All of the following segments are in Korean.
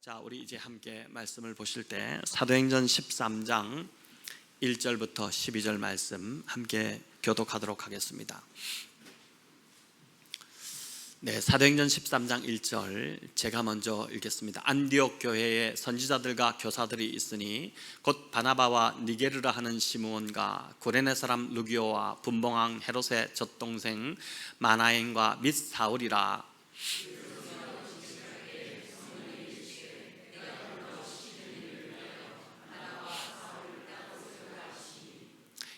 자, 우리 이제 함께 말씀을 보실 때 사도행전 13장 1절부터 12절 말씀 함께 교독하도록 하겠습니다. 네, 사도행전 13장 1절 제가 먼저 읽겠습니다. 안디옥 교회에 선지자들과 교사들이 있으니 곧 바나바와 니게르라 하는 시므온과 구레네 사람 루기오와 분봉왕 헤롯의 젖동생 마나엔과 및 사울이라.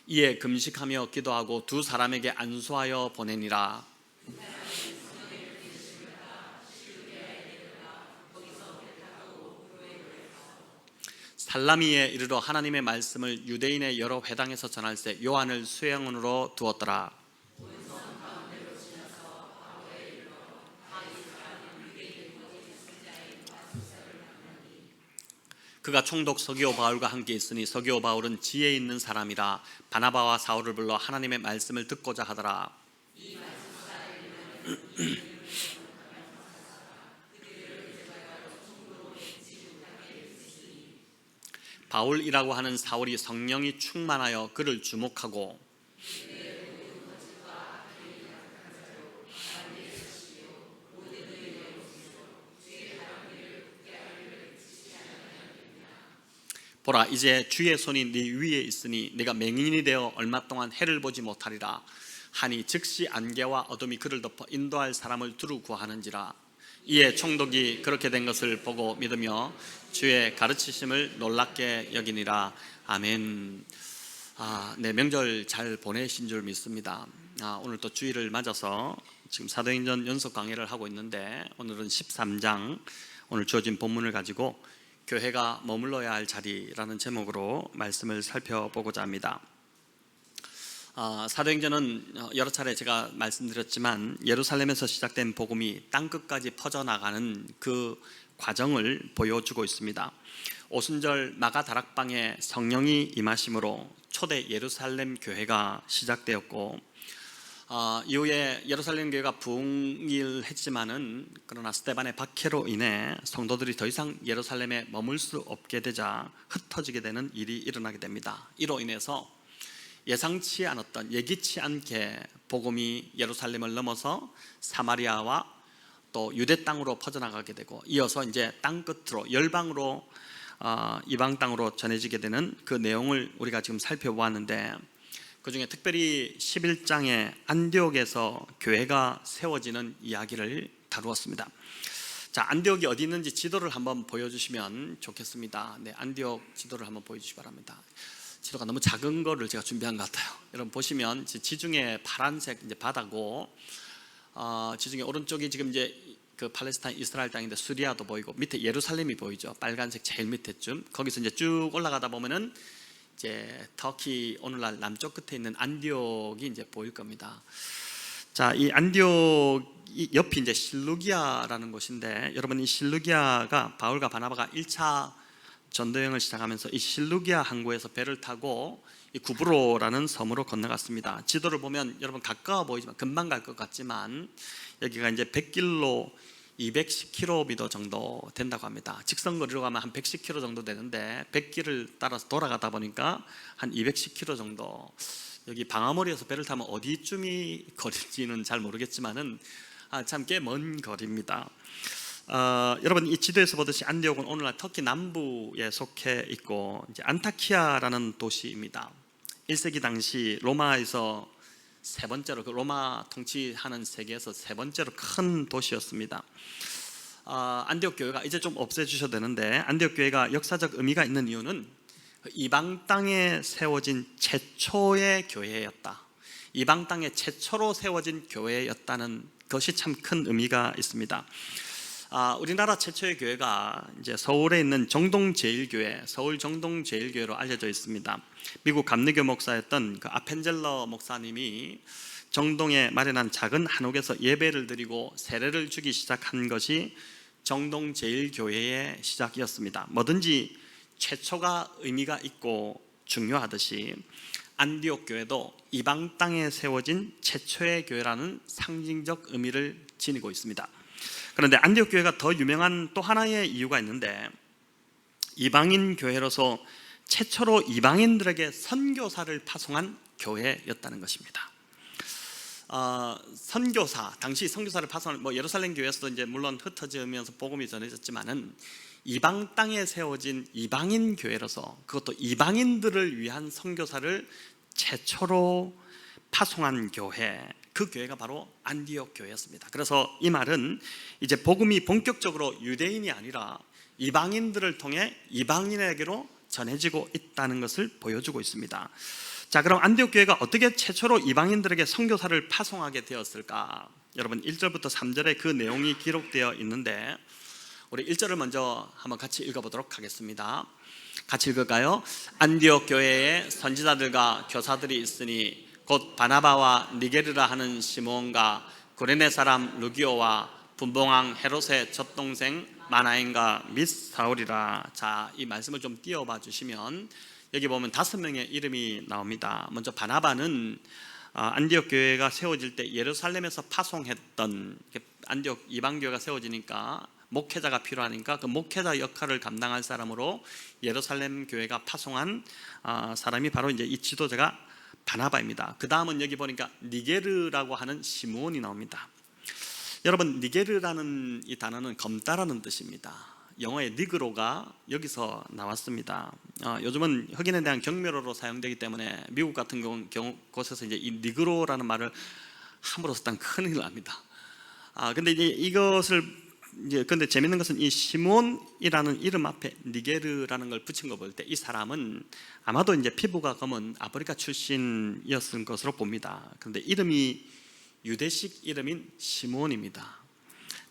이에 금식하며 기도하고 두 사람에게 안수하여 보내니라. 살라미에 이르러 하나님의 말씀을 유대인의 여러 회당에서 전할 때 요한을 수행원으로 두었더라. 그가 총독 서기오 바울과 함께 있으니 서기오 바울은 지혜 있는 사람이라 바나바와 사울을 불러 하나님의 말씀을 듣고자 하더라. 바울이라고 하는 사울이 성령이 충만하여 그를 주목하고 보라, 이제 주의 손이 네 위에 있으니 네가 맹인이 되어 얼마 동안 해를 보지 못하리라 하니 즉시 안개와 어둠이 그를 덮어 인도할 사람을 두루 구하는지라. 이에 총독이 그렇게 된 것을 보고 믿으며 주의 가르치심을 놀랍게 여기니라. 아멘. 네, 명절 잘 보내신 줄 믿습니다. 오늘 또 주일을 맞아서 지금 사도행전 연속 강의를 하고 있는데 오늘은 13장 오늘 주어진 본문을 가지고 교회가 머물러야 할 자리라는 제목으로 말씀을 살펴보고자 합니다. 사도행전은 여러 차례 제가 말씀드렸지만 예루살렘에서 시작된 복음이 땅끝까지 퍼져나가는 그 과정을 보여주고 있습니다. 오순절 마가다락방에 성령이 임하심으로 초대 예루살렘 교회가 시작되었고 이후에 예루살렘 교회가 부흥일했지만은 그러나 스데반의 박해로 인해 성도들이 더 이상 예루살렘에 머물 수 없게 되자 흩어지게 되는 일이 일어나게 됩니다. 이로 인해서 예상치 않았던 예기치 않게 복음이 예루살렘을 넘어서 사마리아와 또 유대 땅으로 퍼져나가게 되고 이어서 이제 땅 끝으로 열방으로 이방 땅으로 전해지게 되는 그 내용을 우리가 지금 살펴보았는데 그 중에 특별히 11장의 안디옥에서 교회가 세워지는 이야기를 다루었습니다. 자, 안디옥이 어디 있는지 지도를 한번 보여주시면 좋겠습니다. 네, 안디옥 지도를 한번 보여주시기 바랍니다. 지도가 너무 작은 거를 제가 준비한 것 같아요. 여러분 보시면 지중해 파란색 이제 바다고 지중해 오른쪽이 지금 이제 그 팔레스타인 이스라엘 땅인데 수리아도 보이고 밑에 예루살렘이 보이죠. 빨간색 제일 밑에쯤 거기서 이제 쭉 올라가다 보면은 이제 터키 오늘날 남쪽 끝에 있는 안디옥이 이제 보일 겁니다. 자, 이 안디옥 옆이 이제 실루기아라는 곳인데 여러분 이 실루기아가 바울과 바나바가 1차 전도여행을 시작하면서 이 실루기아 항구에서 배를 타고 이 구브로라는 섬으로 건너갔습니다. 지도를 보면 여러분 가까워 보이지만 금방 갈 것 같지만 여기가 이제 100길로 210km 정도 된다고 합니다. 직선거리로 가면 한 110km 정도 되는데 100길을 따라서 돌아가다 보니까 한 210km 정도. 여기 방아머리에서 배를 타면 어디쯤이 거리인지는 잘 모르겠지만은 참 꽤 먼 거리입니다. 여러분 이 지도에서 보듯이 안디옥은 오늘날 터키 남부에 속해 있고 이제 안타키아라는 도시입니다. 1세기 당시 로마에서 세 번째로 그 로마 통치하는 세계에서 세 번째로 큰 도시였습니다. 안디옥 교회가 이제 좀 없애주셔도 되는데 안디옥 교회가 역사적 의미가 있는 이유는 이방 땅에 세워진 최초의 교회였다. 이방 땅에 최초로 세워진 교회였다는 것이 참 큰 의미가 있습니다. 우리나라 최초의 교회가 이제 서울에 있는 정동제일교회, 서울 정동제일교회로 알려져 있습니다. 미국 감리교 목사였던 그 아펜젤러 목사님이 정동에 마련한 작은 한옥에서 예배를 드리고 세례를 주기 시작한 것이 정동제일교회의 시작이었습니다. 뭐든지 최초가 의미가 있고 중요하듯이 안디옥 교회도 이방 땅에 세워진 최초의 교회라는 상징적 의미를 지니고 있습니다. 그런데 안디옥 교회가 더 유명한 또 하나의 이유가 있는데, 이방인 교회로서 최초로 이방인들에게 선교사를 파송한 교회였다는 것입니다. 선교사, 당시 선교사를 파송한, 예루살렘 교회에서도 이제 물론 흩어지면서 복음이 전해졌지만은 이방 땅에 세워진 이방인 교회로서, 그것도 이방인들을 위한 선교사를 최초로 파송한 교회, 그 교회가 바로 안디옥 교회였습니다. 그래서 이 말은 이제 복음이 본격적으로 유대인이 아니라 이방인들을 통해 이방인에게로 전해지고 있다는 것을 보여주고 있습니다. 자, 그럼 안디옥 교회가 어떻게 최초로 이방인들에게 선교사를 파송하게 되었을까? 여러분 1절부터 3절에 그 내용이 기록되어 있는데, 우리 1절을 먼저 한번 같이 읽어보도록 하겠습니다. 같이 읽을까요? 안디옥 교회에 선지자들과 교사들이 있으니 곧 바나바와 니게르라 하는 시몬과 구레네 사람 루기오와 분봉왕 헤롯의 젖동생 마나엔과 및 사울이라. 자, 이 말씀을 좀 띄워봐 주시면 여기 보면 5명의 이름이 나옵니다. 먼저 바나바는 안디옥 교회가 세워질 때 예루살렘에서 파송했던, 안디옥 이방교회가 세워지니까 목회자가 필요하니까 그 목회자 역할을 감당할 사람으로 예루살렘 교회가 파송한 사람이 바로 이제 이 지도자가 바나바입니다. 그 다음은 여기 보니까 니게르라고 하는 시므온이 나옵니다. 여러분, 니게르라는 이 단어는 검다라는 뜻입니다. 영어의 니그로가 여기서 나왔습니다. 요즘은 흑인에 대한 경멸어로 사용되기 때문에 미국 같은 곳에서 이제 이 니그로라는 말을 함부로 썼다면 큰일 납니다. 근데 이제 이것을 근데 재밌는 것은 이 시몬이라는 이름 앞에 니게르라는 걸 붙인 거 볼 때 이 사람은 아마도 이제 피부가 검은 아프리카 출신이었을 것으로 봅니다. 그런데 이름이 유대식 이름인 시몬입니다.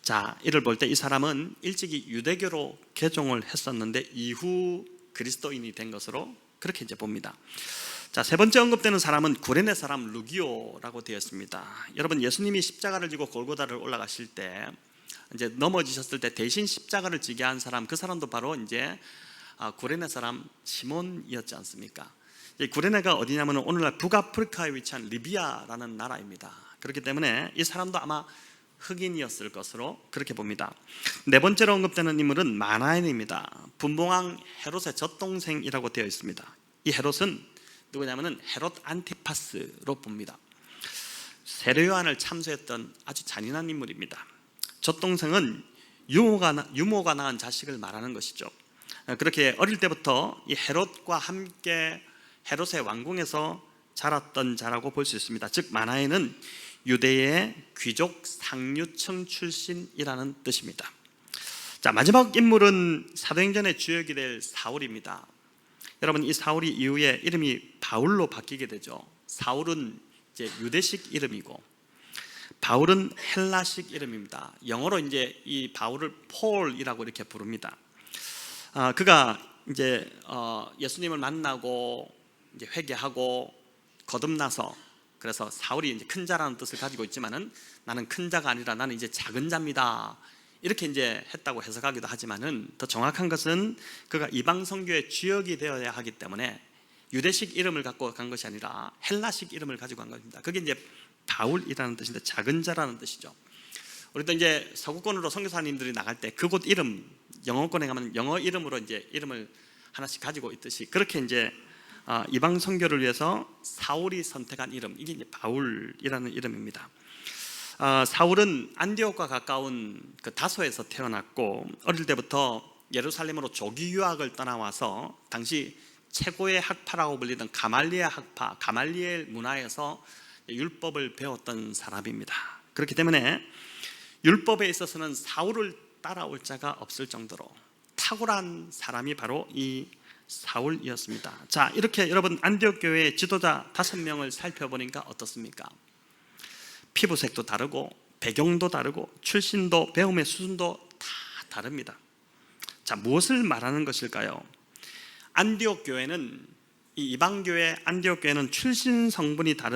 자, 이를 볼 때 이 사람은 일찍이 유대교로 개종을 했었는데 이후 그리스도인이 된 것으로 그렇게 이제 봅니다. 자, 세 번째 언급되는 사람은 구레네 사람 루기오라고 되어 있습니다. 여러분, 예수님이 십자가를 지고 골고다를 올라가실 때 이제 넘어지셨을 때 대신 십자가를 지게 한 사람, 그 사람도 바로 이제 구레네 사람 시몬이었지 않습니까? 구레네가 어디냐면 오늘날 북아프리카에 위치한 리비아라는 나라입니다. 그렇기 때문에 이 사람도 아마 흑인이었을 것으로 그렇게 봅니다. 네 번째로 언급되는 인물은 마나엔입니다. 분봉왕 헤롯의 젖동생이라고 되어 있습니다. 이 헤롯은 누구냐면은 헤롯 안티파스로 봅니다. 세례요한을 참수했던 아주 잔인한 인물입니다. 젖동생은 유모가 낳은 자식을 말하는 것이죠. 그렇게 어릴 때부터 이 헤롯과 함께 헤롯의 왕궁에서 자랐던 자라고 볼 수 있습니다. 즉 마나엔은 유대의 귀족 상류층 출신이라는 뜻입니다. 자, 마지막 인물은 사도행전의 주역이 될 사울입니다. 여러분, 이 사울이 이후에 이름이 바울로 바뀌게 되죠. 사울은 이제 유대식 이름이고 바울은 헬라식 이름입니다. 영어로 이제 이 바울을 폴이라고 이렇게 부릅니다. 그가 이제 예수님을 만나고 이제 회개하고 거듭나서, 그래서 사울이 이제 큰 자라는 뜻을 가지고 있지만은 나는 큰 자가 아니라 나는 이제 작은 자입니다. 이렇게 이제 했다고 해석하기도 하지만은 더 정확한 것은 그가 이방 선교의 주역이 되어야 하기 때문에 유대식 이름을 갖고 간 것이 아니라 헬라식 이름을 가지고 간 겁니다. 그게 이제 바울이라는 뜻인데 작은 자라는 뜻이죠. 우리도 이제 서구권으로 선교사님들이 나갈 때 그곳 이름, 영어권에 가면 영어 이름으로 이제 이름을 하나씩 가지고 있듯이 그렇게 이제 이방 선교를 위해서 사울이 선택한 이름, 이게 이제 바울이라는 이름입니다. 사울은 안디옥과 가까운 그 다소에서 태어났고 어릴 때부터 예루살렘으로 조기 유학을 떠나와서 당시 최고의 학파라고 불리던 가말리엘 학파, 가말리엘 문화에서 율법을 배웠던 사람입니다. 그렇기 때문에 율법에 있어서는 사울을 따라올 자가 없을 정도로 탁월한 사람이 바로 이 사울이었습니다. 자, 이렇게 여러분 안디옥 교회의 지도자 5명을 살펴보니까 어떻습니까? 피부색도 다르고 배경도 다르고 출신도 배움의 수준도 다 다릅니다. 자, 무엇을 말하는 것일까요? 안디옥 교회는, 이 이방 교회 안디옥 교회는 출신 성분이 다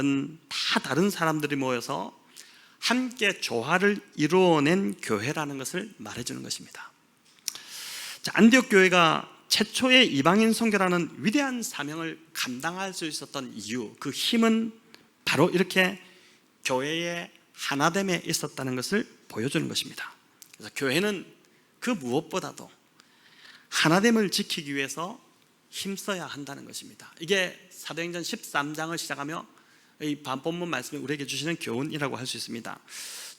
다른 사람들이 모여서 함께 조화를 이루어낸 교회라는 것을 말해주는 것입니다. 자, 안디옥 교회가 최초의 이방인 선교라는 위대한 사명을 감당할 수 있었던 이유, 그 힘은 바로 이렇게 교회의 하나됨에 있었다는 것을 보여주는 것입니다. 그래서 교회는 그 무엇보다도 하나됨을 지키기 위해서 힘써야 한다는 것입니다. 이게 사도행전 13장을 시작하며 이 본문 말씀이 우리에게 주시는 교훈이라고 할 수 있습니다.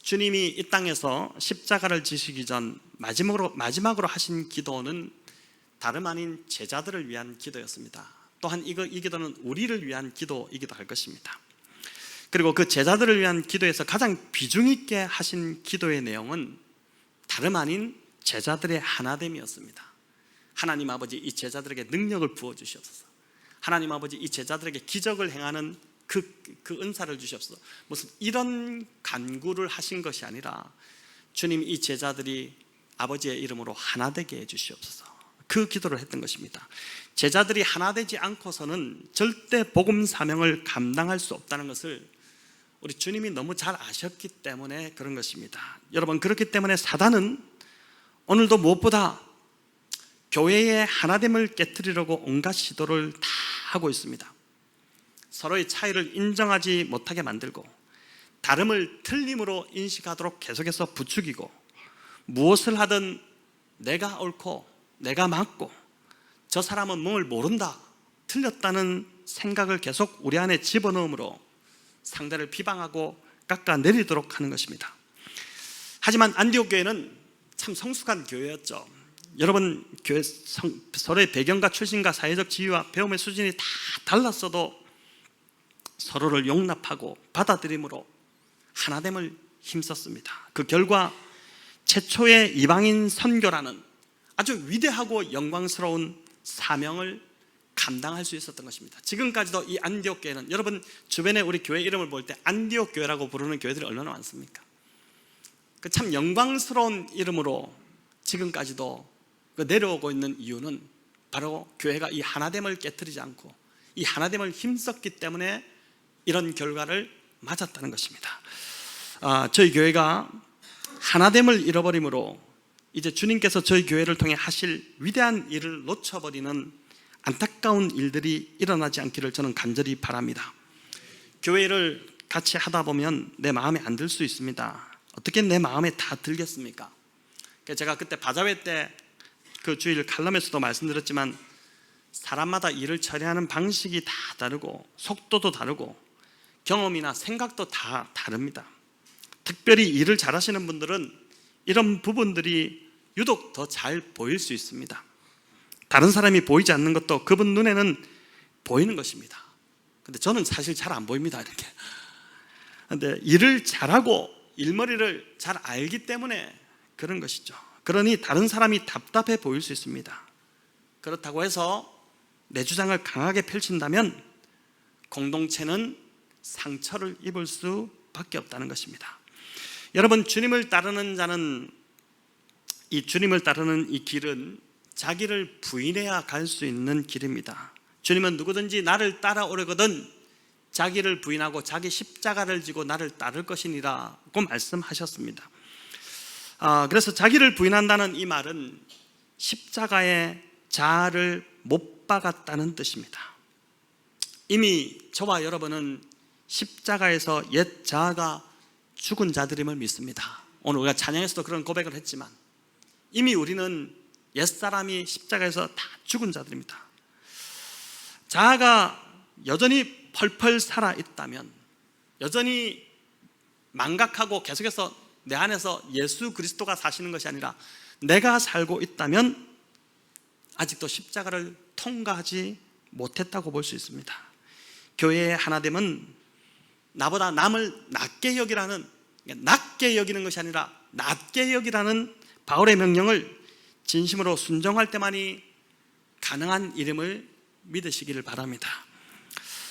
주님이 이 땅에서 십자가를 지시기 전 마지막으로 하신 기도는 다름 아닌 제자들을 위한 기도였습니다. 또한 이 기도는 우리를 위한 기도이기도 할 것입니다. 그리고 그 제자들을 위한 기도에서 가장 비중 있게 하신 기도의 내용은 다름 아닌 제자들의 하나됨이었습니다. 하나님 아버지, 이 제자들에게 능력을 부어주시옵소서. 하나님 아버지, 이 제자들에게 기적을 행하는 그 은사를 주시옵소서. 무슨 이런 간구를 하신 것이 아니라 주님, 이 제자들이 아버지의 이름으로 하나 되게 해주시옵소서. 그 기도를 했던 것입니다. 제자들이 하나 되지 않고서는 절대 복음 사명을 감당할 수 없다는 것을 우리 주님이 너무 잘 아셨기 때문에 그런 것입니다. 여러분, 그렇기 때문에 사단은 오늘도 무엇보다 교회의 하나됨을 깨트리려고 온갖 시도를 다 하고 있습니다. 서로의 차이를 인정하지 못하게 만들고 다름을 틀림으로 인식하도록 계속해서 부추기고 무엇을 하든 내가 옳고 내가 맞고 저 사람은 뭘 모른다, 틀렸다는 생각을 계속 우리 안에 집어넣음으로 상대를 비방하고 깎아내리도록 하는 것입니다. 하지만 안디옥 교회는 참 성숙한 교회였죠. 여러분, 교회 서로의 배경과 출신과 사회적 지위와 배움의 수준이 다 달랐어도 서로를 용납하고 받아들임으로 하나됨을 힘썼습니다. 그 결과 최초의 이방인 선교라는 아주 위대하고 영광스러운 사명을 감당할 수 있었던 것입니다. 지금까지도 이 안디옥 교회는, 여러분 주변에 우리 교회 이름을 볼 때 안디옥 교회라고 부르는 교회들이 얼마나 많습니까? 그 참 영광스러운 이름으로 지금까지도 내려오고 있는 이유는 바로 교회가 이 하나됨을 깨트리지 않고 이 하나됨을 힘썼기 때문에 이런 결과를 맞았다는 것입니다. 저희 교회가 하나됨을 잃어버림으로 이제 주님께서 저희 교회를 통해 하실 위대한 일을 놓쳐버리는 안타까운 일들이 일어나지 않기를 저는 간절히 바랍니다. 교회를 같이 하다 보면 내 마음에 안 들 수 있습니다. 어떻게 내 마음에 다 들겠습니까? 제가 그때 바자회 때 그 주일 칼럼에서도 말씀드렸지만 사람마다 일을 처리하는 방식이 다 다르고 속도도 다르고 경험이나 생각도 다 다릅니다. 특별히 일을 잘하시는 분들은 이런 부분들이 유독 더 잘 보일 수 있습니다. 다른 사람이 보이지 않는 것도 그분 눈에는 보이는 것입니다. 근데 저는 사실 잘 안 보입니다. 이렇게. 근데 일을 잘하고 일머리를 잘 알기 때문에 그런 것이죠. 그러니 다른 사람이 답답해 보일 수 있습니다. 그렇다고 해서 내 주장을 강하게 펼친다면 공동체는 상처를 입을 수밖에 없다는 것입니다. 여러분, 주님을 따르는 이 길은 자기를 부인해야 갈 수 있는 길입니다. 주님은 누구든지 나를 따라오려거든 자기를 부인하고 자기 십자가를 지고 나를 따를 것이니라고 말씀하셨습니다. 그래서 자기를 부인한다는 이 말은 십자가의 자아를 못 박았다는 뜻입니다. 이미 저와 여러분은 십자가에서 옛 자아가 죽은 자들임을 믿습니다. 오늘 우리가 찬양에서도 그런 고백을 했지만 이미 우리는 옛사람이 십자가에서 다 죽은 자들입니다. 자아가 여전히 펄펄 살아있다면, 여전히 망각하고 계속해서 내 안에서 예수 그리스도가 사시는 것이 아니라 내가 살고 있다면 아직도 십자가를 통과하지 못했다고 볼 수 있습니다. 교회의 하나됨은 나보다 남을 낮게 여기는 것이 아니라 낮게 여기라는 바울의 명령을 진심으로 순종할 때만이 가능한 일임을 믿으시기를 바랍니다.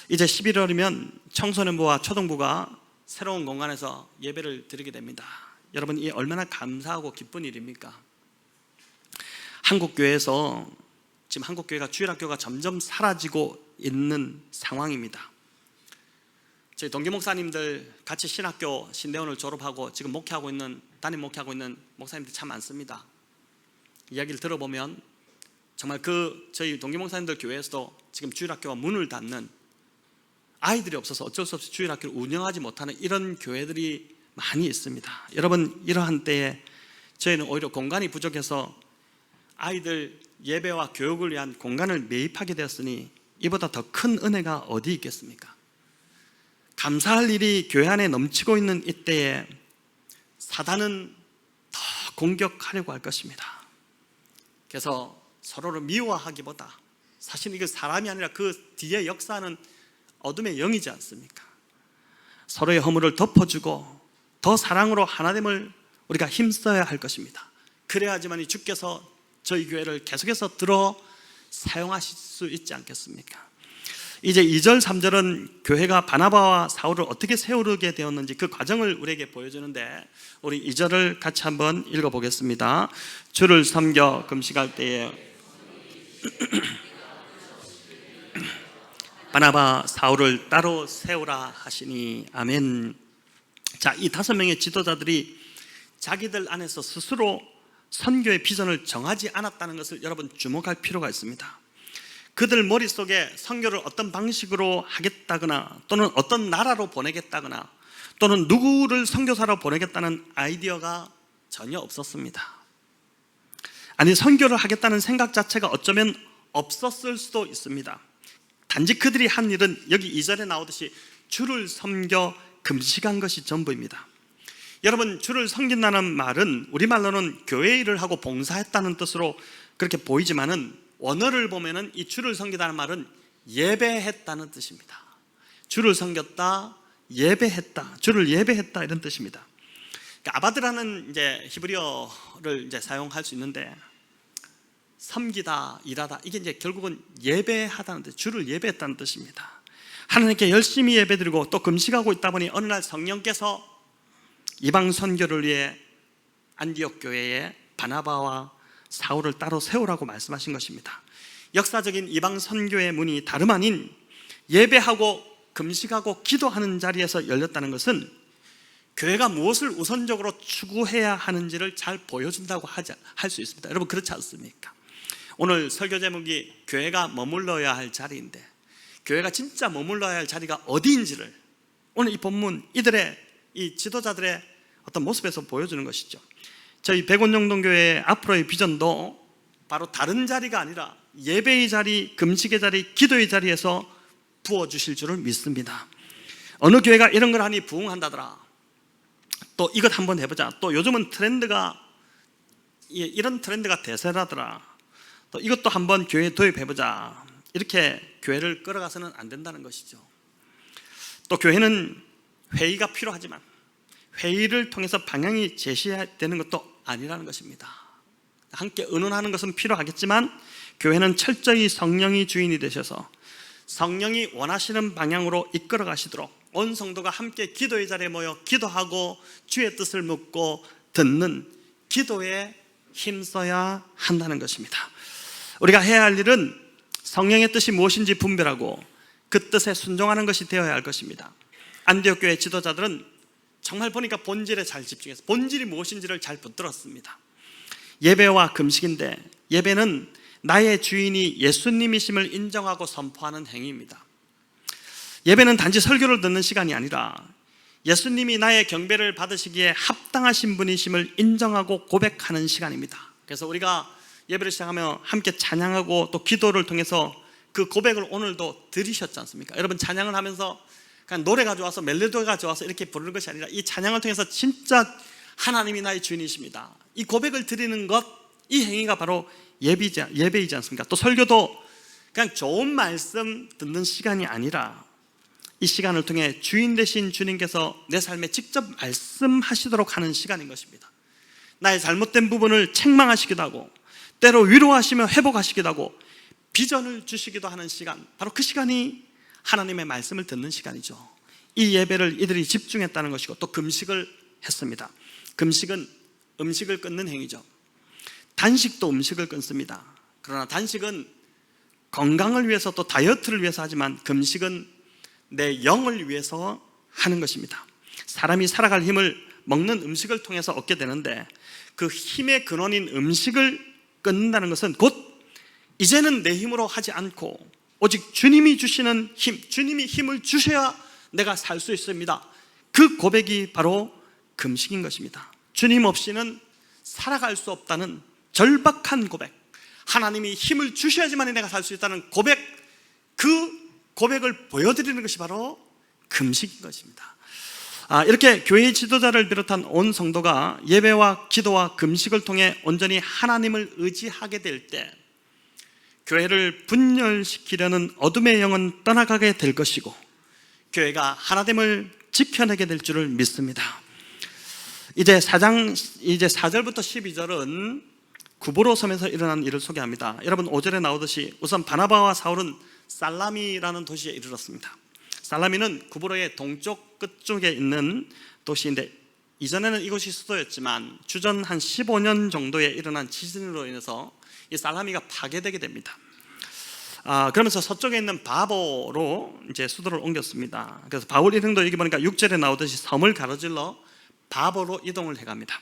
이제 11월이면 청소년부와 초등부가 새로운 공간에서 예배를 드리게 됩니다. 여러분, 이 얼마나 감사하고 기쁜 일입니까? 한국교회에서 지금 한국교회가 주일학교가 점점 사라지고 있는 상황입니다. 저희 동기 목사님들 같이 신학교 신대원을 졸업하고 지금 담임 목회하고 있는 목사님들이 참 많습니다. 이야기를 들어보면 정말 저희 동기 목사님들 교회에서도 지금 주일학교가 문을 닫는, 아이들이 없어서 어쩔 수 없이 주일학교를 운영하지 못하는 이런 교회들이 많이 있습니다. 여러분, 이러한 때에 저희는 오히려 공간이 부족해서 아이들 예배와 교육을 위한 공간을 매입하게 되었으니 이보다 더 큰 은혜가 어디 있겠습니까? 감사할 일이 교회 안에 넘치고 있는 이때에 사단은 더 공격하려고 할 것입니다. 그래서 서로를 미워하기보다 사실 이게 사람이 아니라 그 뒤에 역사는 어둠의 영이지 않습니까? 서로의 허물을 덮어주고 더 사랑으로 하나됨을 우리가 힘써야 할 것입니다. 그래야지만 주께서 저희 교회를 계속해서 들어 사용하실 수 있지 않겠습니까? 이제 2절 3절은 교회가 바나바와 사울을 어떻게 세우게 되었는지 그 과정을 우리에게 보여주는데, 우리 2절을 같이 한번 읽어보겠습니다. 주를 섬겨 금식할 때에 바나바 사울을 따로 세우라 하시니. 아멘. 자, 이 5명의 지도자들이 자기들 안에서 스스로 선교의 비전을 정하지 않았다는 것을 여러분 주목할 필요가 있습니다. 그들 머릿속에 선교를 어떤 방식으로 하겠다거나 또는 어떤 나라로 보내겠다거나 또는 누구를 선교사로 보내겠다는 아이디어가 전혀 없었습니다. 아니, 선교를 하겠다는 생각 자체가 어쩌면 없었을 수도 있습니다. 단지 그들이 한 일은 여기 2절에 나오듯이 주를 섬겨 금식한 것이 전부입니다. 여러분, 주를 섬긴다는 말은 우리말로는 교회 일을 하고 봉사했다는 뜻으로 그렇게 보이지만은 원어를 보면은 이 주를 섬기다는 말은 예배했다는 뜻입니다. 주를 섬겼다, 예배했다, 주를 예배했다 이런 뜻입니다. 그러니까 아바드라는 이제 히브리어를 이제 사용할 수 있는데, 섬기다, 일하다, 이게 이제 결국은 예배하다는 뜻, 주를 예배했다는 뜻입니다. 하나님께 열심히 예배드리고 또 금식하고 있다 보니 어느 날 성령께서 이방 선교를 위해 안디옥 교회에 바나바와 사울을 따로 세우라고 말씀하신 것입니다. 역사적인 이방 선교의 문이 다름 아닌 예배하고 금식하고 기도하는 자리에서 열렸다는 것은 교회가 무엇을 우선적으로 추구해야 하는지를 잘 보여준다고 할 수 있습니다. 여러분, 그렇지 않습니까? 오늘 설교 제목이 교회가 머물러야 할 자리인데, 교회가 진짜 머물러야 할 자리가 어디인지를 오늘 이 본문, 이들의 이 지도자들의 어떤 모습에서 보여주는 것이죠. 저희 백원영동교회의 앞으로의 비전도 바로 다른 자리가 아니라 예배의 자리, 금식의 자리, 기도의 자리에서 부어주실 줄을 믿습니다. 어느 교회가 이런 걸 하니 부흥한다더라, 또 이것 한번 해보자, 또 요즘은 트렌드가 이런 트렌드가 대세라더라, 또 이것도 한번 교회에 도입해보자, 이렇게 교회를 끌어가서는 안 된다는 것이죠. 또 교회는 회의가 필요하지만 회의를 통해서 방향이 제시되는 것도 아니라는 것입니다. 함께 의논하는 것은 필요하겠지만 교회는 철저히 성령이 주인이 되셔서 성령이 원하시는 방향으로 이끌어 가시도록 온 성도가 함께 기도의 자리에 모여 기도하고 주의 뜻을 묻고 듣는 기도에 힘써야 한다는 것입니다. 우리가 해야 할 일은 성령의 뜻이 무엇인지 분별하고 그 뜻에 순종하는 것이 되어야 할 것입니다. 안디옥 교회 지도자들은 정말 보니까 본질에 잘 집중해서 본질이 무엇인지를 잘 붙들었습니다. 예배와 금식인데, 예배는 나의 주인이 예수님이심을 인정하고 선포하는 행위입니다. 예배는 단지 설교를 듣는 시간이 아니라 예수님이 나의 경배를 받으시기에 합당하신 분이심을 인정하고 고백하는 시간입니다. 그래서 우리가 예배를 시작하며 함께 찬양하고 또 기도를 통해서 그 고백을 오늘도 들으셨지 않습니까? 여러분, 찬양을 하면서 그냥 노래가 좋아서 멜로디가 좋아서 이렇게 부르는 것이 아니라 이 찬양을 통해서 진짜 하나님이 나의 주인이십니다, 이 고백을 드리는 것, 이 행위가 바로 예배이지 않습니까? 또 설교도 그냥 좋은 말씀 듣는 시간이 아니라 이 시간을 통해 주인 되신 주님께서 내 삶에 직접 말씀하시도록 하는 시간인 것입니다. 나의 잘못된 부분을 책망하시기도 하고 때로 위로하시며 회복하시기도 하고 비전을 주시기도 하는 시간, 바로 그 시간이 하나님의 말씀을 듣는 시간이죠. 이 예배를 이들이 집중했다는 것이고 또 금식을 했습니다. 금식은 음식을 끊는 행위죠. 단식도 음식을 끊습니다. 그러나 단식은 건강을 위해서 또 다이어트를 위해서 하지만 금식은 내 영을 위해서 하는 것입니다. 사람이 살아갈 힘을 먹는 음식을 통해서 얻게 되는데, 그 힘의 근원인 음식을 끊는다는 것은 곧 이제는 내 힘으로 하지 않고 오직 주님이 주시는 힘, 주님이 힘을 주셔야 내가 살 수 있습니다, 그 고백이 바로 금식인 것입니다. 주님 없이는 살아갈 수 없다는 절박한 고백, 하나님이 힘을 주셔야지만 내가 살 수 있다는 고백, 그 고백을 보여드리는 것이 바로 금식인 것입니다. 이렇게 교회의 지도자를 비롯한 온 성도가 예배와 기도와 금식을 통해 온전히 하나님을 의지하게 될 때 교회를 분열시키려는 어둠의 영은 떠나가게 될 것이고 교회가 하나됨을 지켜내게 될 줄을 믿습니다. 이제 4절부터 12절은 구보로 섬에서 일어난 일을 소개합니다. 여러분 5절에 나오듯이 우선 바나바와 사울은 살라미라는 도시에 이르렀습니다. 살라미는 구브로의 동쪽 끝쪽에 있는 도시인데 이전에는 이곳이 수도였지만 주전 한 15년 정도에 일어난 지진으로 인해서 이 살라미가 파괴되게 됩니다. 그러면서 서쪽에 있는 바보로 이제 수도를 옮겼습니다. 그래서 바울 일행도 여기 보니까 6절에 나오듯이 섬을 가로질러 바보로 이동을 해갑니다.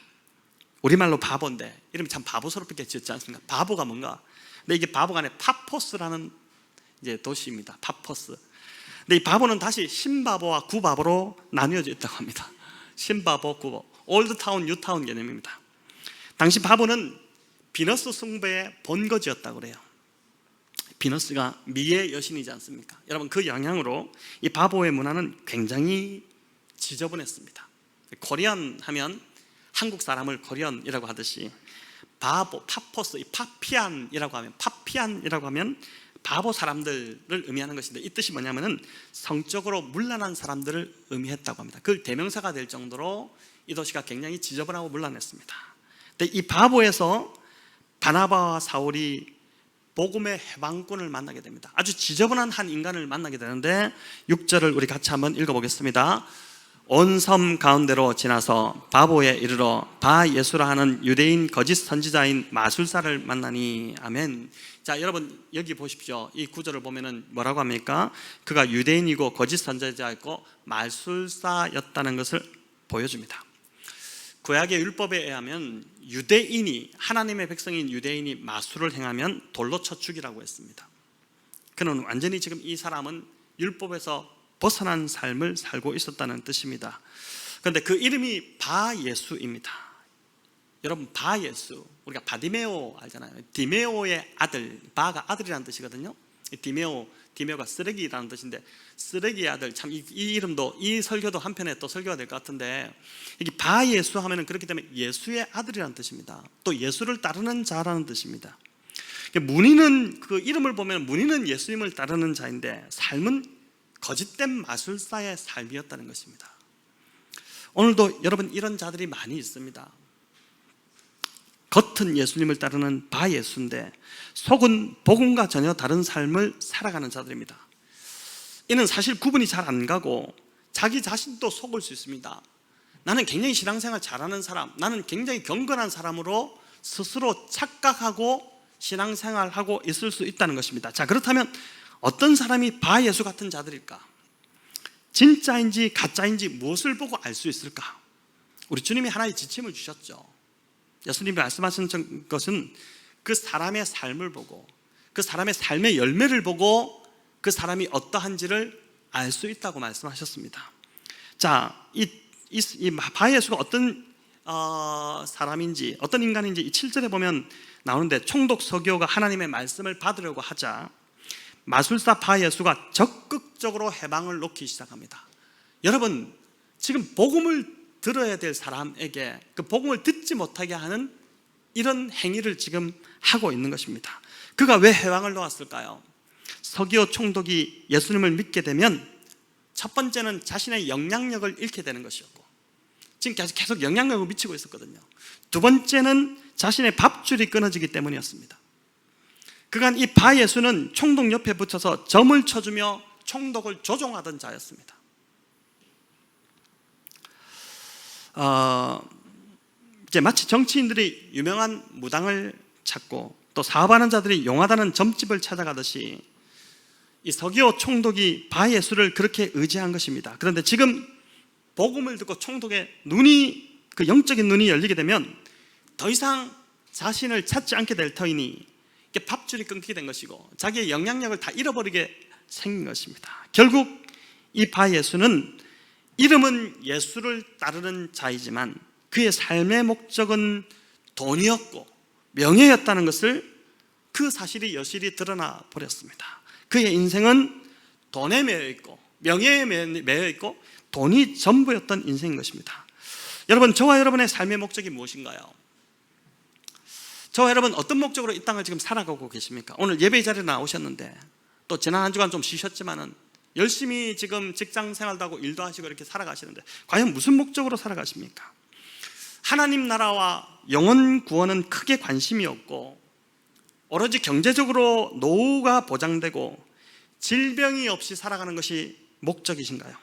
우리말로 바보인데 이름이 참 바보스럽게 지었지 않습니까? 바보가 뭔가? 근데 이게 바보가 아니라 파포스라는 이제 도시입니다. 파포스. 근데 이 바보는 다시 신바보와 구바보로 나뉘어져 있다고 합니다. 신바보, 구바보, 올드타운, 뉴타운 개념입니다. 당시 바보는 비너스 숭배의 본거지였다고 그래요. 비너스가 미의 여신이지 않습니까? 여러분 그 영향으로 이 바보의 문화는 굉장히 지저분했습니다. 코리안 하면 한국 사람을 코리안이라고 하듯이 바보, 파포스, 파피안이라고 하면 바보 사람들을 의미하는 것인데 이 뜻이 뭐냐면은 성적으로 문란한 사람들을 의미했다고 합니다. 그 대명사가 될 정도로 이 도시가 굉장히 지저분하고 문란했습니다. 근데 이 바보에서 바나바와 사울이 복음의 해방꾼을 만나게 됩니다. 아주 지저분한 한 인간을 만나게 되는데 6절을 우리 같이 한번 읽어보겠습니다. 온 섬 가운데로 지나서 바보에 이르러 바 예수라 하는 유대인 거짓 선지자인 마술사를 만나니. 아멘. 자, 여러분 여기 보십시오. 이 구절을 보면은 뭐라고 합니까? 그가 유대인이고 거짓 선지자였고 마술사였다는 것을 보여줍니다. 구약의 율법에 의하면 유대인이, 하나님의 백성인 유대인이 마술을 행하면 돌로 쳐 죽이라고 했습니다. 그는 완전히 지금 이 사람은 율법에서 벗어난 삶을 살고 있었다는 뜻입니다. 그런데 그 이름이 바예수입니다. 여러분 바예수, 우리가 바디메오 알잖아요. 디메오의 아들, 바가 아들이라는 뜻이거든요. 디메오가 쓰레기라는 뜻인데 쓰레기의 아들, 참 이 이름도, 이 설교도 한편에 또 설교가 될 것 같은데 이게 바예수 하면은 그렇기 때문에 예수의 아들이라는 뜻입니다. 또 예수를 따르는 자라는 뜻입니다. 문의는, 그 이름을 보면 문의는 예수님을 따르는 자인데 삶은 거짓된 마술사의 삶이었다는 것입니다. 오늘도 여러분 이런 자들이 많이 있습니다. 겉은 예수님을 따르는 바예수인데 속은 복음과 전혀 다른 삶을 살아가는 자들입니다. 이는 사실 구분이 잘 안 가고 자기 자신도 속을 수 있습니다. 나는 굉장히 신앙생활 잘하는 사람, 나는 굉장히 경건한 사람으로 스스로 착각하고 신앙생활하고 있을 수 있다는 것입니다. 자, 그렇다면 어떤 사람이 바예수 같은 자들일까? 진짜인지 가짜인지 무엇을 보고 알 수 있을까? 우리 주님이 하나의 지침을 주셨죠. 예수님이 말씀하신 것은 그 사람의 삶을 보고 그 사람의 삶의 열매를 보고 그 사람이 어떠한지를 알 수 있다고 말씀하셨습니다. 자, 이 바예수가 어떤 사람인지, 어떤 인간인지 이 7절에 보면 나오는데 총독 서기오가 하나님의 말씀을 받으려고 하자 마술사 바예수가 적극적으로 해방을 놓기 시작합니다. 여러분 지금 복음을 들어야 될 사람에게 그 복음을 듣지 못하게 하는 이런 행위를 지금 하고 있는 것입니다. 그가 왜 해방을 놓았을까요? 서기오 총독이 예수님을 믿게 되면 첫 번째는 자신의 영향력을 잃게 되는 것이었고 지금 계속 영향력을 미치고 있었거든요. 두 번째는 자신의 밥줄이 끊어지기 때문이었습니다. 그간 이 바예수는 총독 옆에 붙여서 점을 쳐주며 총독을 조종하던 자였습니다. 이제 마치 정치인들이 유명한 무당을 찾고 또 사업하는 자들이 용하다는 점집을 찾아가듯이 이 서기오 총독이 바예수를 그렇게 의지한 것입니다. 그런데 지금 복음을 듣고 총독의 눈이, 그 영적인 눈이 열리게 되면 더 이상 자신을 찾지 않게 될 터이니 밥줄이 끊기게 된 것이고 자기의 영향력을 다 잃어버리게 생긴 것입니다. 결국 이 바예수는 이름은 예수를 따르는 자이지만 그의 삶의 목적은 돈이었고 명예였다는 것을 그 사실이 여실히 드러나 버렸습니다. 그의 인생은 돈에 매여 있고 명예에 매여 있고 돈이 전부였던 인생인 것입니다. 여러분, 저와 여러분의 삶의 목적이 무엇인가요? 저와 여러분 어떤 목적으로 이 땅을 지금 살아가고 계십니까? 오늘 예배 자리에 나오셨는데 또 지난 한 주간 좀 쉬셨지만은 열심히 지금 직장 생활도 하고 일도 하시고 이렇게 살아가시는데 과연 무슨 목적으로 살아가십니까? 하나님 나라와 영혼 구원은 크게 관심이 없고 오로지 경제적으로 노후가 보장되고 질병이 없이 살아가는 것이 목적이신가요?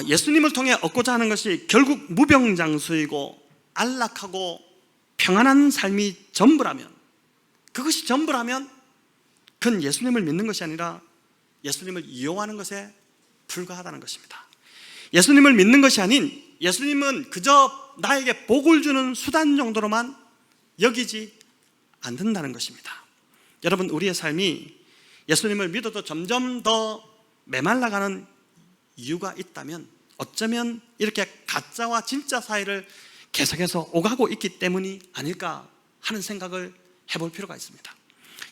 예수님을 통해 얻고자 하는 것이 결국 무병장수이고 안락하고 평안한 삶이 전부라면, 그것이 전부라면 그건 예수님을 믿는 것이 아니라 예수님을 이용하는 것에 불과하다는 것입니다. 예수님을 믿는 것이 아닌 예수님은 그저 나에게 복을 주는 수단 정도로만 여기지 않는다는 것입니다. 여러분, 우리의 삶이 예수님을 믿어도 점점 더 메말라가는 이유가 있다면 어쩌면 이렇게 가짜와 진짜 사이를 계속해서 오가고 있기 때문이 아닐까 하는 생각을 해볼 필요가 있습니다.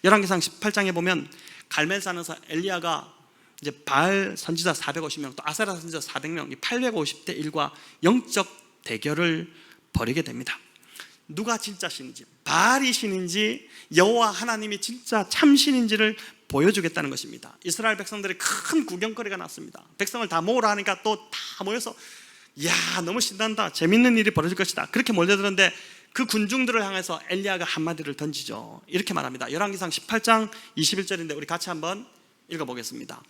열왕기상 18장에 보면 갈멜산에서 엘리야가 이제 바알 선지자 450명 또 아세라 선지자 400명 이 850대 1과 영적 대결을 벌이게 됩니다. 누가 진짜 신인지, 바알이 신인지 여호와 하나님이 진짜 참신인지를 보여주겠다는 것입니다. 이스라엘 백성들이 큰 구경거리가 났습니다. 백성을 다 모으라 하니까 또 다 모여서 야, 너무 신난다, 재밌는 일이 벌어질 것이다, 그렇게 몰려드는데 그 군중들을 향해서 엘리야가 한마디를 던지죠. 이렇게 말합니다. 열왕기상 18장 21절인데 우리 같이 한번 읽어보겠습니다.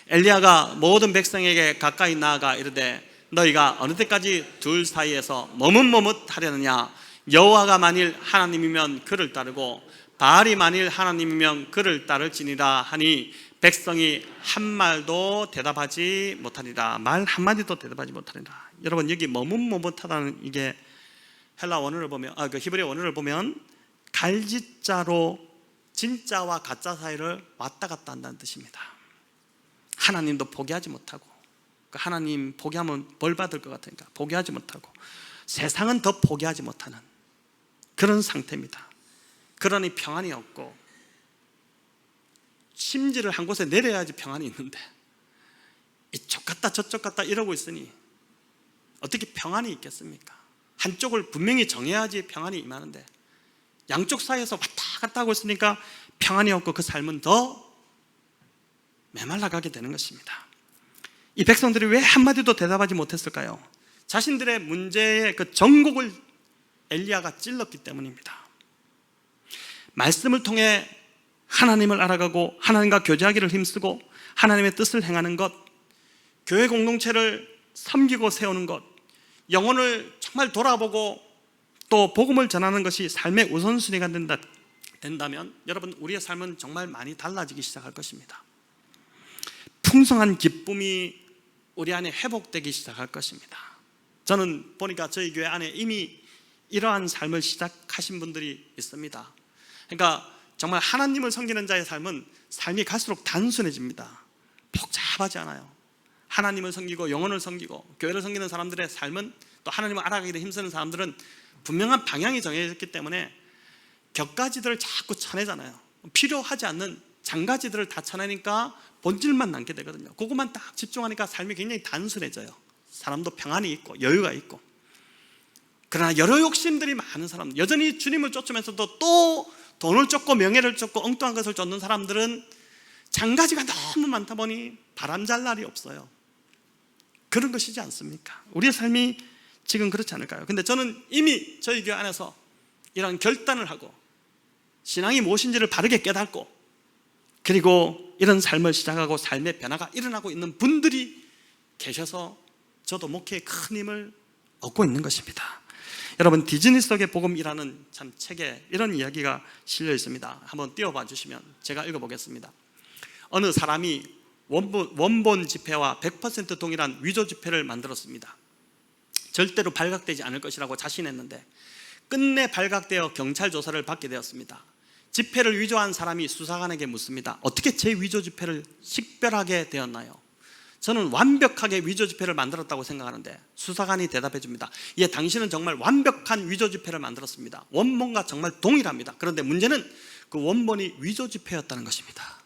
엘리야가 모든 백성에게 가까이 나아가 이르되 너희가 어느 때까지 둘 사이에서 머뭇머뭇하려느냐? 여호와가 만일 하나님이면 그를 따르고 바알이 만일 하나님이면 그를 따를지니라 하니 백성이 한 말도 대답하지 못하리라. 말 한마디도 대답하지 못하리라. 여러분, 여기 머뭇머뭇하다는 이게 헬라 원어를 보면 그 히브리 원어를 보면 갈짓자로 진짜와 가짜 사이를 왔다 갔다 한다는 뜻입니다. 하나님도 포기하지 못하고, 하나님 포기하면 벌 받을 것 같으니까 포기하지 못하고, 세상은 더 포기하지 못하는 그런 상태입니다. 그러니 평안이 없고 심지를 한 곳에 내려야지 평안이 있는데 이쪽 갔다 저쪽 갔다 이러고 있으니 어떻게 평안이 있겠습니까? 한쪽을 분명히 정해야지 평안이 임하는데 양쪽 사이에서 왔다 갔다 하고 있으니까 평안이 없고 그 삶은 더 메말라가게 되는 것입니다. 이 백성들이 왜 한마디도 대답하지 못했을까요? 자신들의 문제의 그 전곡을 엘리야가 찔렀기 때문입니다. 말씀을 통해 하나님을 알아가고 하나님과 교제하기를 힘쓰고 하나님의 뜻을 행하는 것, 교회 공동체를 섬기고 세우는 것, 영혼을 정말 돌아보고 또 복음을 전하는 것이 삶의 우선순위가 된다면 여러분, 우리의 삶은 정말 많이 달라지기 시작할 것입니다. 풍성한 기쁨이 우리 안에 회복되기 시작할 것입니다. 저는 보니까 저희 교회 안에 이미 이러한 삶을 시작하신 분들이 있습니다. 그러니까 정말 하나님을 섬기는 자의 삶이 갈수록 단순해집니다. 복잡하지 않아요. 하나님을 섬기고 영혼을 섬기고 교회를 섬기는 사람들의 삶은, 또 하나님을 알아가기에 힘쓰는 사람들은 분명한 방향이 정해졌기 때문에 격가지들을 자꾸 쳐내잖아요. 필요하지 않는 장가지들을 다 쳐내니까 본질만 남게 되거든요. 그것만 딱 집중하니까 삶이 굉장히 단순해져요. 사람도 평안이 있고 여유가 있고. 그러나 여러 욕심들이 많은 사람, 여전히 주님을 쫓으면서도 또 돈을 쫓고 명예를 쫓고 엉뚱한 것을 쫓는 사람들은 장가지가 너무 많다 보니 바람잘 날이 없어요. 그런 것이지 않습니까? 우리의 삶이 지금 그렇지 않을까요? 근데 저는 이미 저희 교회 안에서 이런 결단을 하고 신앙이 무엇인지를 바르게 깨닫고 그리고 이런 삶을 시작하고 삶의 변화가 일어나고 있는 분들이 계셔서 저도 목회에 큰 힘을 얻고 있는 것입니다. 여러분, 디즈니 속의 복음이라는 참 책에 이런 이야기가 실려 있습니다. 한번 띄워봐 주시면 제가 읽어보겠습니다. 어느 사람이 원본 지폐와 100% 동일한 위조 지폐를 만들었습니다. 절대로 발각되지 않을 것이라고 자신했는데 끝내 발각되어 경찰 조사를 받게 되었습니다. 지폐를 위조한 사람이 수사관에게 묻습니다. 어떻게 제 위조 지폐를 식별하게 되었나요? 저는 완벽하게 위조지폐를 만들었다고 생각하는데 수사관이 대답해 줍니다. 예, 당신은 정말 완벽한 위조지폐를 만들었습니다. 원본과 정말 동일합니다. 그런데 문제는 그 원본이 위조지폐였다는 것입니다.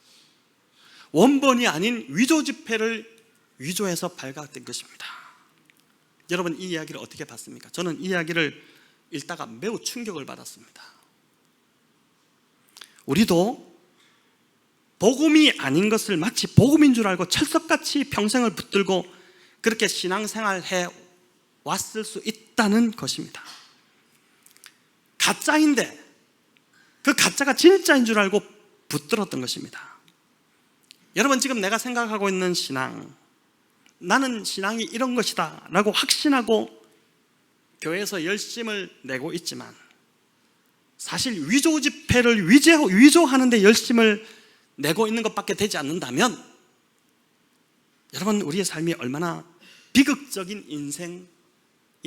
원본이 아닌 위조지폐를 위조해서 발각된 것입니다. 여러분, 이 이야기를 어떻게 봤습니까? 저는 이 이야기를 읽다가 매우 충격을 받았습니다. 우리도 복음이 아닌 것을 마치 복음인 줄 알고 철석같이 평생을 붙들고 그렇게 신앙생활해 왔을 수 있다는 것입니다. 가짜인데 그 가짜가 진짜인 줄 알고 붙들었던 것입니다. 여러분, 지금 내가 생각하고 있는 신앙, 나는 신앙이 이런 것이다 라고 확신하고 교회에서 열심을 내고 있지만 사실 위조 지폐를 위조하는 데 열심을 내고 있는 것밖에 되지 않는다면 여러분, 우리의 삶이 얼마나 비극적인 인생이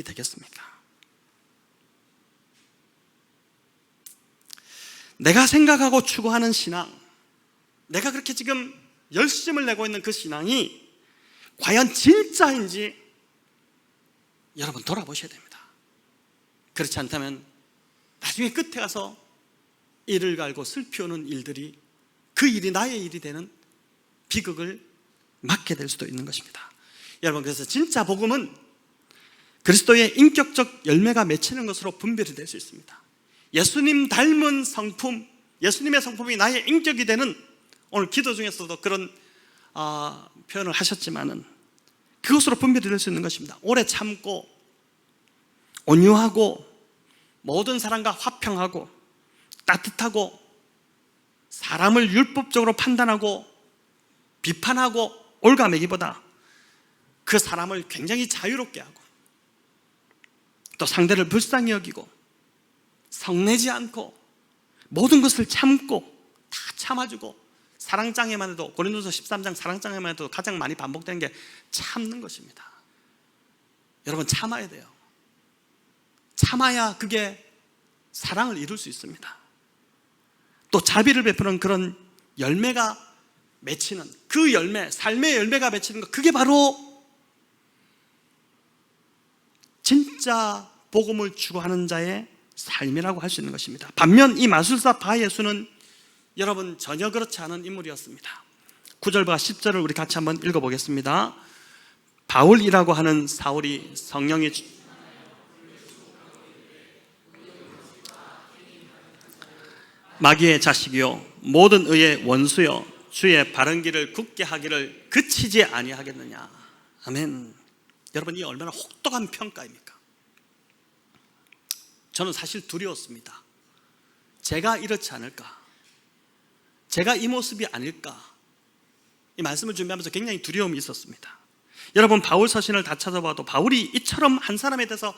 되겠습니까? 내가 생각하고 추구하는 신앙, 내가 그렇게 지금 열심을 내고 있는 그 신앙이 과연 진짜인지 여러분 돌아보셔야 됩니다. 그렇지 않다면 나중에 끝에 가서 이를 갈고 슬피 오는 일들이 그 일이 나의 일이 되는 비극을 맞게 될 수도 있는 것입니다. 여러분, 그래서 진짜 복음은 그리스도의 인격적 열매가 맺히는 것으로 분별이 될 수 있습니다. 예수님 닮은 성품, 예수님의 성품이 나의 인격이 되는, 오늘 기도 중에서도 그런 표현을 하셨지만은 그것으로 분별이 될 수 있는 것입니다. 오래 참고 온유하고 모든 사람과 화평하고 따뜻하고 사람을 율법적으로 판단하고 비판하고 올가매기보다 그 사람을 굉장히 자유롭게 하고 또 상대를 불쌍히 여기고 성내지 않고 모든 것을 참고 다 참아주고, 사랑장애만 해도 고린도서 13장 사랑장애만 해도 가장 많이 반복되는 게 참는 것입니다. 여러분, 참아야 돼요. 참아야 그게 사랑을 이룰 수 있습니다. 또 자비를 베푸는 그런 열매가 맺히는 그 열매, 삶의 열매가 맺히는 것, 그게 바로 진짜 복음을 추구하는 자의 삶이라고 할 수 있는 것입니다. 반면 이 마술사 바예수는 여러분 전혀 그렇지 않은 인물이었습니다. 9절과 10절을 우리 같이 한번 읽어보겠습니다. 바울이라고 하는 사울이 성령이 마귀의 자식이요 모든 의의 원수요 주의 바른 길을 굳게 하기를 그치지 아니하겠느냐. 아멘. 여러분, 이 얼마나 혹독한 평가입니까? 저는 사실 두려웠습니다. 제가 이렇지 않을까, 제가 이 모습이 아닐까, 이 말씀을 준비하면서 굉장히 두려움이 있었습니다. 여러분, 바울 서신을 다 찾아봐도 바울이 이처럼 한 사람에 대해서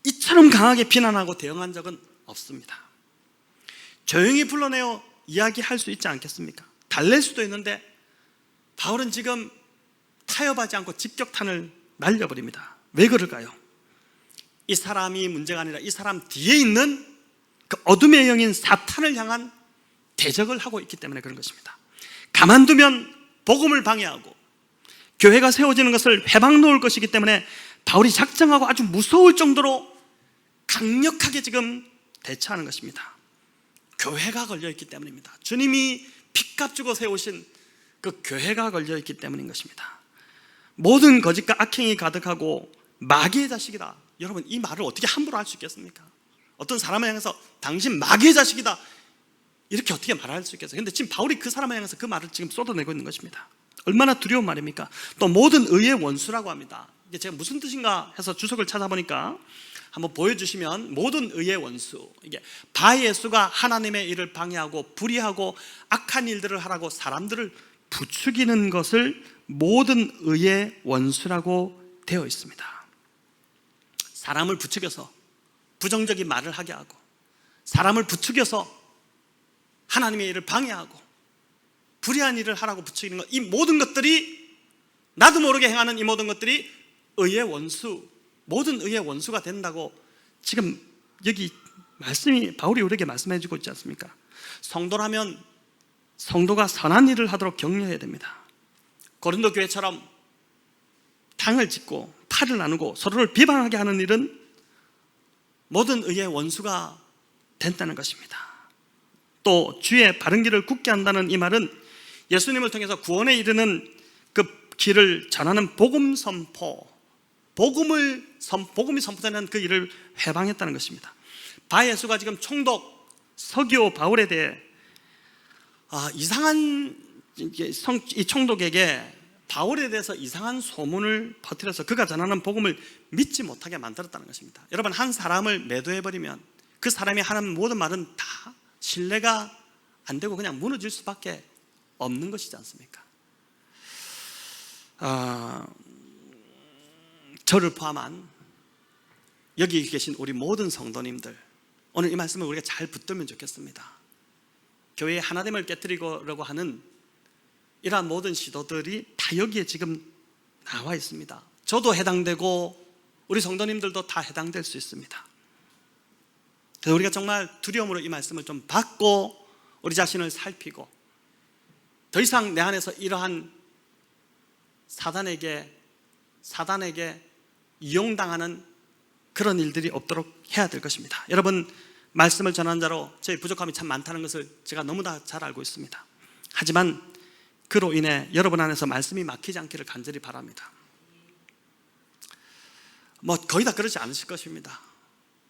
이처럼 강하게 비난하고 대응한 적은 없습니다. 조용히 불러내어 이야기할 수 있지 않겠습니까? 달랠 수도 있는데 바울은 지금 타협하지 않고 직격탄을 날려버립니다. 왜 그럴까요? 이 사람이 문제가 아니라 이 사람 뒤에 있는 그 어둠의 영인 사탄을 향한 대적을 하고 있기 때문에 그런 것입니다. 가만두면 복음을 방해하고 교회가 세워지는 것을 회방 놓을 것이기 때문에 바울이 작정하고 아주 무서울 정도로 강력하게 지금 대처하는 것입니다. 교회가 걸려있기 때문입니다. 주님이 핏값 주고 세우신 그 교회가 걸려있기 때문인 것입니다. 모든 거짓과 악행이 가득하고 마귀의 자식이다. 여러분, 이 말을 어떻게 함부로 할 수 있겠습니까? 어떤 사람을 향해서 당신 마귀의 자식이다 이렇게 어떻게 말할 수 있겠어요? 근데 지금 바울이 그 사람을 향해서 그 말을 지금 쏟아내고 있는 것입니다. 얼마나 두려운 말입니까? 또 모든 의의 원수라고 합니다. 이게 제가 무슨 뜻인가 해서 주석을 찾아보니까 한번 보여주시면, 모든 의의 원수, 이게 바예수가 하나님의 일을 방해하고 불의하고 악한 일들을 하라고 사람들을 부추기는 것을 모든 의의 원수라고 되어 있습니다. 사람을 부추겨서 부정적인 말을 하게 하고, 사람을 부추겨서 하나님의 일을 방해하고 불의한 일을 하라고 부추기는 것, 이 모든 것들이, 나도 모르게 행하는 이 모든 것들이 의의 원수, 모든 의의 원수가 된다고 지금 여기 말씀이, 바울이 우리에게 말씀해 주고 있지 않습니까? 성도라면 성도가 선한 일을 하도록 격려해야 됩니다. 고린도 교회처럼 당을 짓고 팔을 나누고 서로를 비방하게 하는 일은 모든 의의 원수가 된다는 것입니다. 또 주의 바른 길을 굳게 한다는 이 말은 예수님을 통해서 구원에 이르는 그 길을 전하는 복음 선포, 복음이 선포되는 그 일을 회방했다는 것입니다. 바예수가 지금 총독 서기오 바울에 대해 이 총독에게 바울에 대해서 이상한 소문을 퍼뜨려서 그가 전하는 복음을 믿지 못하게 만들었다는 것입니다. 여러분, 한 사람을 매도해버리면 그 사람이 하는 모든 말은 다 신뢰가 안 되고 그냥 무너질 수밖에 없는 것이지 않습니까? 저를 포함한 여기 계신 우리 모든 성도님들, 오늘 이 말씀을 우리가 잘 붙들면 좋겠습니다. 교회의 하나됨을 깨뜨리려고 하는 이러한 모든 시도들이 다 여기에 지금 나와 있습니다. 저도 해당되고 우리 성도님들도 다 해당될 수 있습니다. 그래서 우리가 정말 두려움으로 이 말씀을 좀 받고 우리 자신을 살피고 더 이상 내 안에서 이러한 사단에게 이용당하는 그런 일들이 없도록 해야 될 것입니다. 여러분, 말씀을 전하는 자로 저희 부족함이 참 많다는 것을 제가 너무나 잘 알고 있습니다. 하지만 그로 인해 여러분 안에서 말씀이 막히지 않기를 간절히 바랍니다. 거의 다 그러지 않으실 것입니다.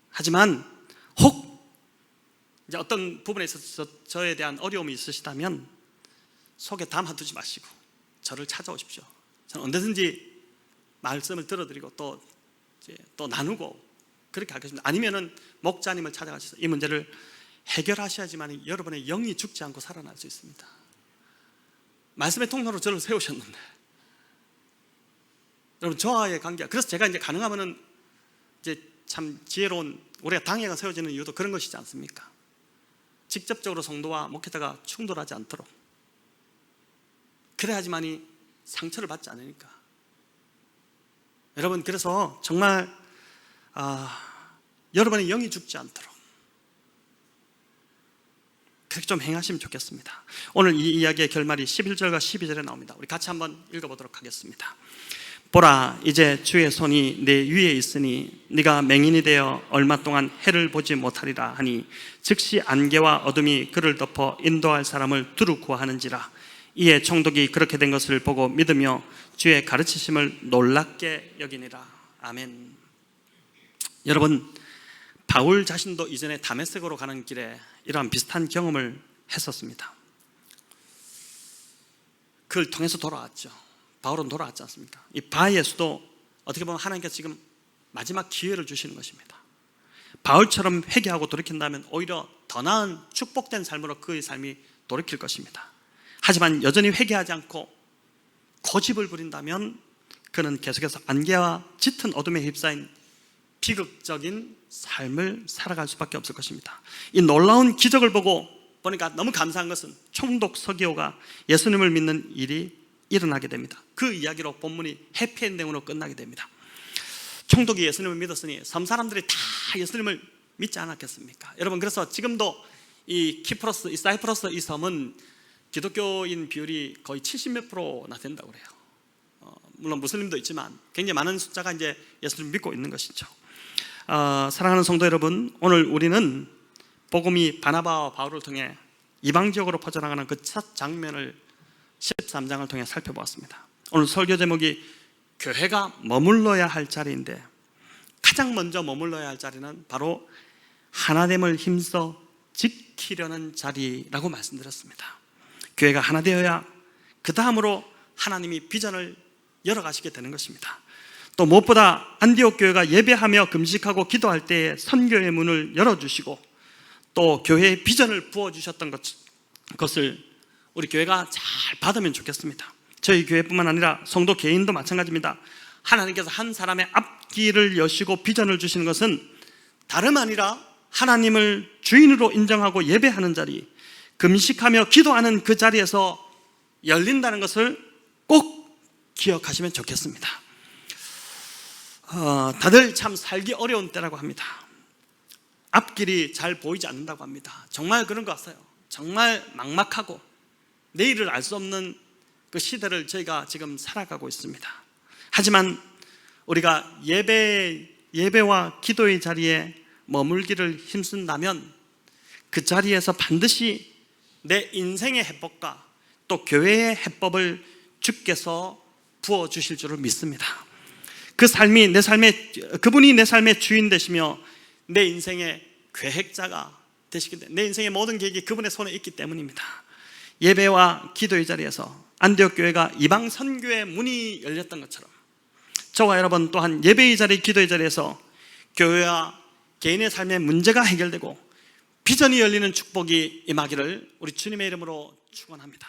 하지만 혹 이제 어떤 부분에 있어서 저에 대한 어려움이 있으시다면 속에 담아두지 마시고 저를 찾아오십시오. 저는 언제든지 말씀을 들어드리고 또 나누고 그렇게 하겠습니다. 아니면은 목자님을 찾아가셔서 이 문제를 해결하셔야지만 여러분의 영이 죽지 않고 살아날 수 있습니다. 말씀의 통로로 저를 세우셨는데 여러분, 저와의 관계, 그래서 제가 이제 가능하면은 이제 참 지혜로운 우리가 당회가 세워지는 이유도 그런 것이지 않습니까? 직접적으로 성도와 목회자가 충돌하지 않도록, 그래야지만이 상처를 받지 않으니까. 여러분, 그래서 정말 여러분의 영이 죽지 않도록 그렇게 좀 행하시면 좋겠습니다. 오늘 이 이야기의 결말이 11절과 12절에 나옵니다. 우리 같이 한번 읽어보도록 하겠습니다. 보라, 이제 주의 손이 내 위에 있으니 네가 맹인이 되어 얼마 동안 해를 보지 못하리라 하니 즉시 안개와 어둠이 그를 덮어 인도할 사람을 두루 구하는지라. 이에 총독이 그렇게 된 것을 보고 믿으며 주의 가르치심을 놀랍게 여기니라. 아멘. 여러분, 바울 자신도 이전에 다메섹으로 가는 길에 이러한 비슷한 경험을 했었습니다. 그걸 통해서 돌아왔죠. 바울은 돌아왔지 않습니까? 이 바예수도 어떻게 보면 하나님께서 지금 마지막 기회를 주시는 것입니다. 바울처럼 회개하고 돌이킨다면 오히려 더 나은 축복된 삶으로 그의 삶이 돌이킬 것입니다. 하지만 여전히 회개하지 않고 고집을 부린다면 그는 계속해서 안개와 짙은 어둠에 휩싸인 비극적인 삶을 살아갈 수밖에 없을 것입니다. 이 놀라운 기적을 보니까 너무 감사한 것은 총독 서기오가 예수님을 믿는 일이 일어나게 됩니다. 그 이야기로 본문이 해피엔딩으로 끝나게 됩니다. 총독이 예수님을 믿었으니 섬 사람들이 다 예수님을 믿지 않았겠습니까? 여러분, 그래서 지금도 이 사이프러스 이 섬은 기독교인 비율이 거의 70몇 %나 된다고 그래요. 물론 무슬림도 있지만 굉장히 많은 숫자가 이제 예수님을 믿고 있는 것이죠. 사랑하는 성도 여러분, 오늘 우리는 복음이 바나바와 바울을 통해 이방 지역으로 퍼져나가는 그 첫 장면을 13장을 통해 살펴보았습니다. 오늘 설교 제목이 교회가 머물러야 할 자리인데, 가장 먼저 머물러야 할 자리는 바로 하나됨을 힘써 지키려는 자리라고 말씀드렸습니다. 교회가 하나 되어야 그 다음으로 하나님이 비전을 열어가시게 되는 것입니다. 또 무엇보다 안디옥 교회가 예배하며 금식하고 기도할 때에 선교의 문을 열어주시고 또 교회의 비전을 부어주셨던 것을 우리 교회가 잘 받으면 좋겠습니다. 저희 교회뿐만 아니라 성도 개인도 마찬가지입니다. 하나님께서 한 사람의 앞길을 여시고 비전을 주시는 것은 다름 아니라 하나님을 주인으로 인정하고 예배하는 자리, 금식하며 기도하는 그 자리에서 열린다는 것을 꼭 기억하시면 좋겠습니다. 다들 참 살기 어려운 때라고 합니다. 앞길이 잘 보이지 않는다고 합니다. 정말 그런 것 같아요. 정말 막막하고 내일을 알 수 없는 그 시대를 저희가 지금 살아가고 있습니다. 하지만 우리가 예배와 기도의 자리에 머물기를 힘쓴다면 그 자리에서 반드시 내 인생의 해법과 또 교회의 해법을 주께서 부어주실 줄을 믿습니다. 그분이 내 삶의 주인 되시며 내 인생의 계획자가 되시기 때문에, 내 인생의 모든 계획이 그분의 손에 있기 때문입니다. 예배와 기도의 자리에서 안디옥 교회가 이방 선교의 문이 열렸던 것처럼 저와 여러분 또한 예배의 자리, 기도의 자리에서 교회와 개인의 삶의 문제가 해결되고 비전이 열리는 축복이 임하기를 우리 주님의 이름으로 축원합니다.